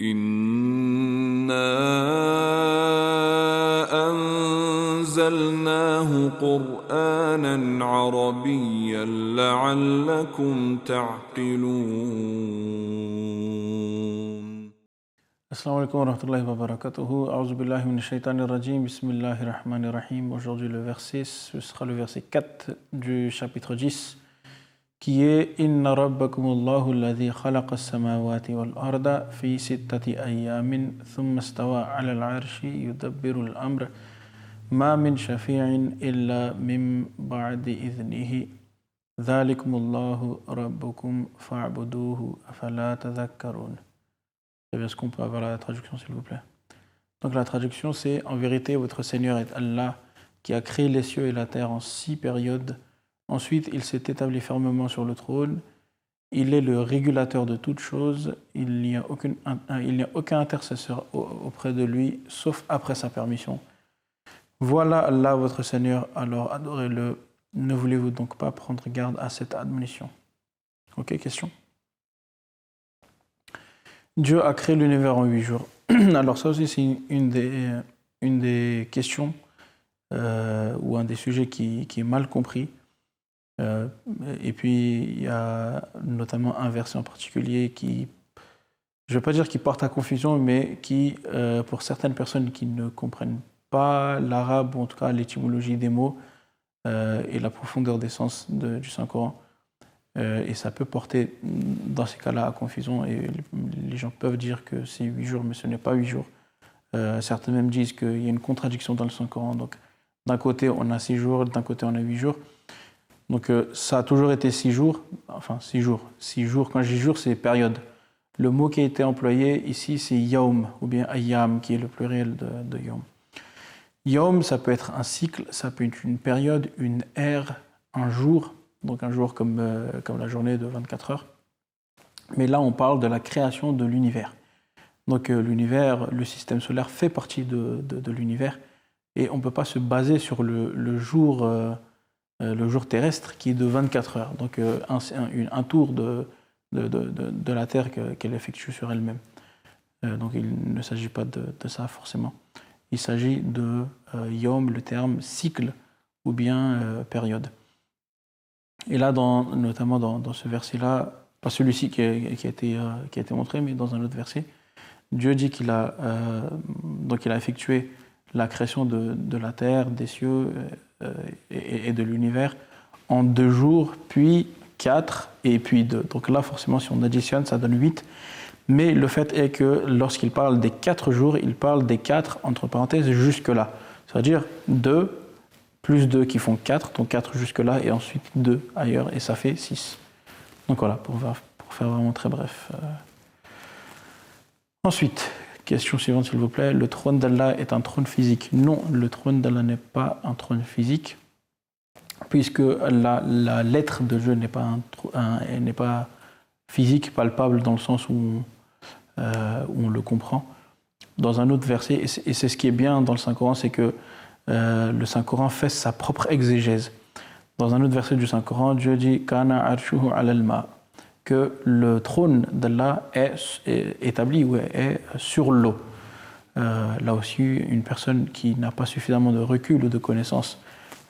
إنا أنزلناه قرآنا عربيا لعلكم تعقلون. Assalamu alaikum wa rahmatullahi wa barakatuhu. A'udhu billahi minash shaitanir rajim. Bismillahir rahmanir rahim. Aujourd'hui, ce sera le verset 4 du chapitre 10, qui est Inna rabbakumullahu alladhi khalaqa as-samawati wal arda fi sittati ayyamin thumma istawa 'ala al-'arshi yudabbiru al-amr ma min shafi'in illa min ba'di idhnihi dhalikumullahu rabbukum fa'buduhu afala tadhakkarun. Est-ce qu'on peut avoir la traduction, s'il vous plaît? Donc la traduction, c'est: en vérité, votre Seigneur est Allah, qui a créé les cieux et la terre en 6 périodes. Ensuite, il s'est établi fermement sur le trône. Il est le régulateur de toutes choses. Il n'y a aucun intercesseur auprès de lui, sauf après sa permission. Voilà Allah, votre Seigneur, alors adorez-le. Ne voulez-vous donc pas prendre garde à cette admonition? Ok, question? Dieu a créé l'univers en 8 jours. Alors ça aussi, c'est une des questions ou un des sujets qui est mal compris. Et puis, il y a notamment un verset en particulier qui, je ne vais pas dire qui porte à confusion, mais qui, pour certaines personnes qui ne comprennent pas l'arabe, ou en tout cas l'étymologie des mots et la profondeur des sens du Saint-Coran, et ça peut porter dans ces cas-là à confusion, et les gens peuvent dire que c'est 8 jours, mais ce n'est pas 8 jours. Certains même disent qu'il y a une contradiction dans le Saint-Coran. Donc d'un côté on a 6 jours, d'un côté on a 8 jours. Donc ça a toujours été 6 jours, enfin 6 jours. 6 jours, quand je dis jour, c'est période. Le mot qui a été employé ici, c'est yaum, ou bien ayyam, qui est le pluriel de yaum. Yaum, ça peut être un cycle, ça peut être une période, une ère, un jour. Donc un jour comme la journée de 24 heures. Mais là, on parle de la création de l'univers. Donc l'univers, le système solaire fait partie de l'univers, et on ne peut pas se baser sur le jour terrestre qui est de 24 heures. Donc un tour de la Terre qu'elle effectue sur elle-même. Donc il ne s'agit pas de ça forcément. Il s'agit de yom, le terme cycle ou bien période. Et là, notamment dans ce verset-là, pas celui-ci qui a été montré, mais dans un autre verset, Dieu dit qu'il a effectué la création de la terre, des cieux et de l'univers en 2 jours, puis 4 et puis 2. Donc là, forcément, si on additionne, ça donne 8. Mais le fait est que lorsqu'il parle des 4 jours, il parle des 4, entre parenthèses, jusque-là. C'est-à-dire 2 plus 2 qui font 4, donc 4 jusque-là, et ensuite 2 ailleurs, et ça fait 6. Donc voilà, pour faire vraiment très bref. Ensuite, question suivante s'il vous plaît. Le trône d'Allah est un trône physique? Non, le trône d'Allah n'est pas un trône physique, puisque la lettre de Dieu n'est pas physique, palpable, dans le sens où on le comprend. Dans un autre verset, et c'est ce qui est bien dans le Saint-Coran, c'est que le Saint-Coran fait sa propre exégèse. Dans un autre verset du Saint-Coran, Dieu dit Kana arshuhu alal ma, que le trône d'Allah est établi ou est sur l'eau. Là aussi, une personne qui n'a pas suffisamment de recul ou de connaissances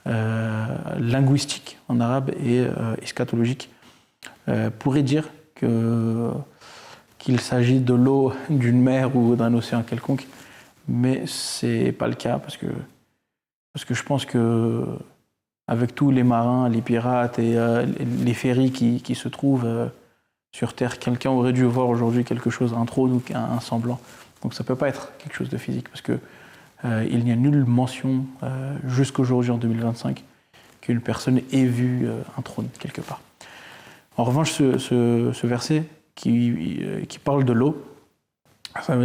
linguistiques en arabe et eschatologiques pourrait dire qu'il s'agit de l'eau d'une mer ou d'un océan quelconque, mais c'est pas le cas parce que je pense que avec tous les marins, les pirates et les ferries qui se trouvent sur Terre, quelqu'un aurait dû voir aujourd'hui quelque chose, un trône ou un semblant. Donc ça ne peut pas être quelque chose de physique, parce que il n'y a nulle mention jusqu'aujourd'hui en 2025 qu'une personne ait vu un trône quelque part. En revanche, ce verset qui parle de l'eau,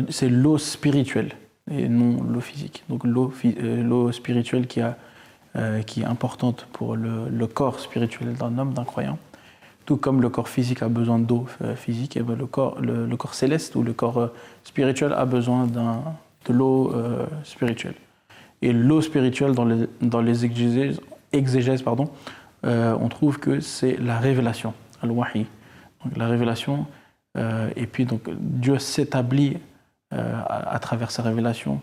c'est l'eau spirituelle et non l'eau physique. Donc l'eau spirituelle qui est importante pour le corps spirituel d'un homme, d'un croyant. Tout comme le corps physique a besoin d'eau physique, et le corps céleste ou le corps spirituel a besoin de l'eau spirituelle. Et l'eau spirituelle, dans les exégèses, on trouve que c'est la révélation, al-wahi. Donc la révélation, et puis donc Dieu s'établit à travers sa révélation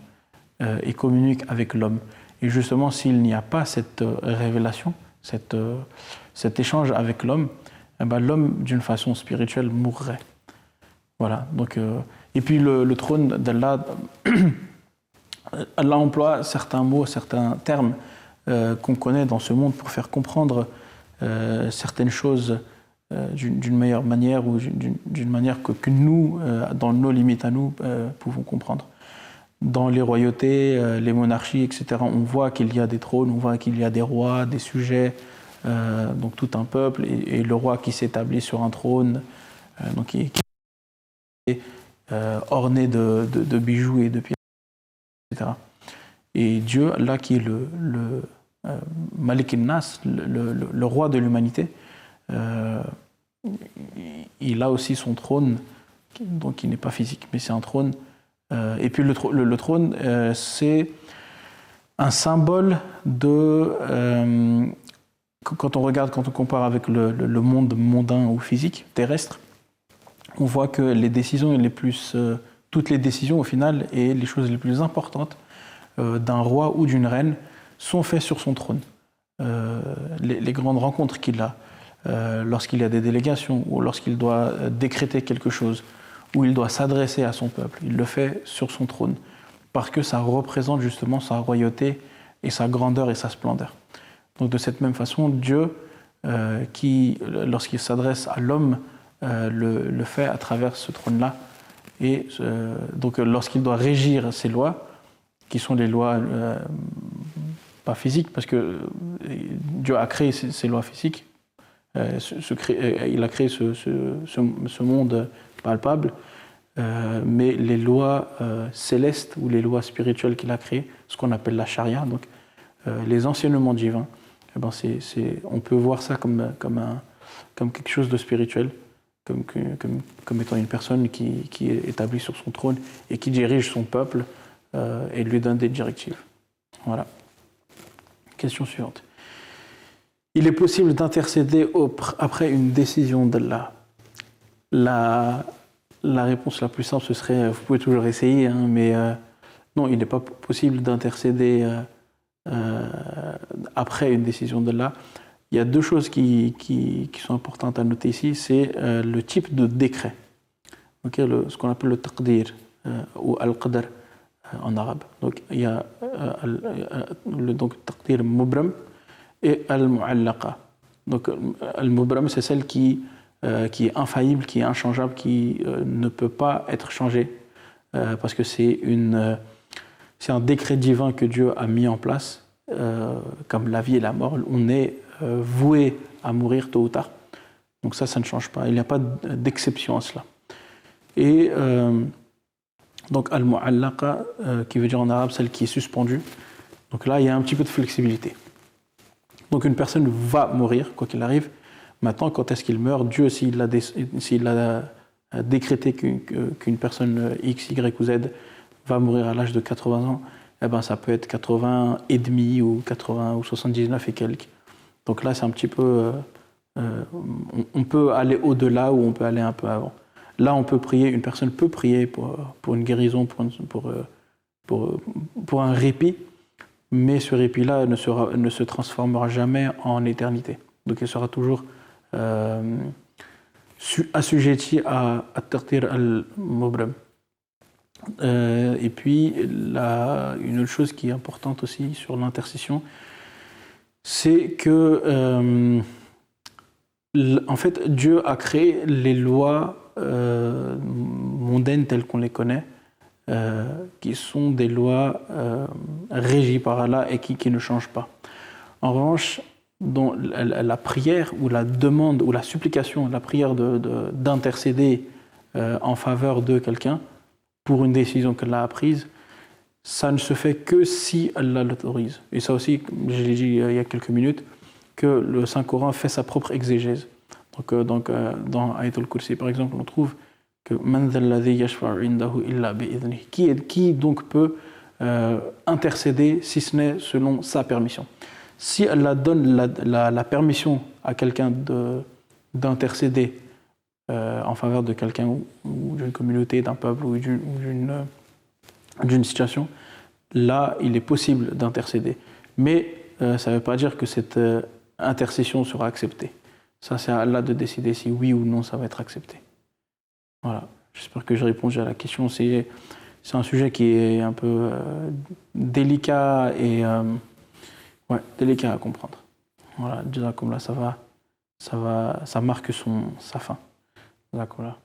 et communique avec l'homme. Et justement, s'il n'y a pas cette révélation, cet échange avec l'homme, eh ben, l'homme, d'une façon spirituelle, mourrait. Voilà. Donc, et puis le trône d'Allah, Allah emploie certains mots, certains termes qu'on connaît dans ce monde pour faire comprendre certaines choses d'une meilleure manière ou d'une manière que nous, dans nos limites à nous, pouvons comprendre. Dans les royautés, les monarchies, etc., on voit qu'il y a des trônes, on voit qu'il y a des rois, des sujets, donc tout un peuple, et le roi qui s'établit sur un trône, donc qui est orné de bijoux et de pierres, etc. Et Dieu, là qui est le Malik al-Nas, le roi de l'humanité, il a aussi son trône, donc qui n'est pas physique, mais c'est un trône. Et puis le trône, c'est un symbole de... quand on compare avec le monde mondain ou physique, terrestre, on voit que les décisions toutes les décisions au final et les choses les plus importantes d'un roi ou d'une reine sont faites sur son trône. Les grandes rencontres qu'il a, lorsqu'il y a des délégations ou lorsqu'il doit décréter quelque chose, où il doit s'adresser à son peuple, il le fait sur son trône, parce que ça représente justement sa royauté et sa grandeur et sa splendeur. Donc de cette même façon, Dieu, lorsqu'il s'adresse à l'homme, le fait à travers ce trône-là. Et donc lorsqu'il doit régir ces lois, qui sont les lois pas physiques, parce que Dieu a créé ces lois physiques, il a créé ce monde palpable, mais les lois célestes ou les lois spirituelles qu'il a créées, ce qu'on appelle la charia, donc les enseignements divins, eh ben on peut voir ça comme quelque chose de spirituel, comme étant une personne qui est établie sur son trône et qui dirige son peuple et lui donne des directives. Voilà. Question suivante. Il est possible d'intercéder après une décision d'Allah. La réponse la plus simple, ce serait, vous pouvez toujours essayer, hein, mais non, il n'est pas possible d'intercéder après une décision d'Allah. Il y a deux choses qui sont importantes à noter ici, c'est le type de décret, okay, ce qu'on appelle le taqdir ou al-qadar en arabe. Donc il y a le taqdir mubram et al-mu'allaqa. Donc al-mubram, c'est celle qui est infaillible, qui est inchangeable, qui ne peut pas être changée parce que c'est un décret divin que Dieu a mis en place, comme la vie et la mort. On est voué à mourir tôt ou tard. Donc ça ne change pas. Il n'y a pas d'exception à cela. Et donc al-mu'allaqa, qui veut dire en arabe celle qui est suspendue. Donc là, il y a un petit peu de flexibilité. Donc une personne va mourir, quoi qu'il arrive. Maintenant, quand est-ce qu'il meurt? Dieu, s'il a décrété qu'une personne X, Y ou Z va mourir à l'âge de 80 ans, eh ben, ça peut être 80 et demi ou 80 ou 79 et quelques. Donc là, c'est un petit peu... on peut aller au-delà ou on peut aller un peu avant. Là, on peut prier, une personne peut prier pour une guérison, pour un répit, mais ce répit-là ne se transformera jamais en éternité. Donc il sera toujours assujetti à Taqdir al-Mubram. Et puis, une autre chose qui est importante aussi sur l'intercession, c'est que en fait, Dieu a créé les lois mondaines telles qu'on les connaît, qui sont des lois régies par Allah et qui ne changent pas. En revanche, dans la prière ou la demande ou la supplication, la prière d'intercéder en faveur de quelqu'un pour une décision qu'elle a prise, ça ne se fait que si Allah l'autorise. Et ça aussi, je l'ai dit il y a quelques minutes, que le Saint-Coran fait sa propre exégèse. Donc dans Ayatul Kursi, par exemple, on trouve que Man dhal ladhi yashfa'u indahu illa bi'idhnihi. Qui donc peut intercéder si ce n'est selon sa permission. Si Allah donne la permission à quelqu'un d'intercéder en faveur de quelqu'un ou d'une communauté, d'un peuple ou d'une d'une situation, là, il est possible d'intercéder. Mais ça ne veut pas dire que cette intercession sera acceptée. Ça, c'est à Allah de décider si oui ou non ça va être accepté. Voilà. J'espère que j'ai répondu à la question. C'est un sujet qui est un peu délicat et délicat à comprendre. Voilà, déjà comme là, ça marque sa fin. Jazakumullah.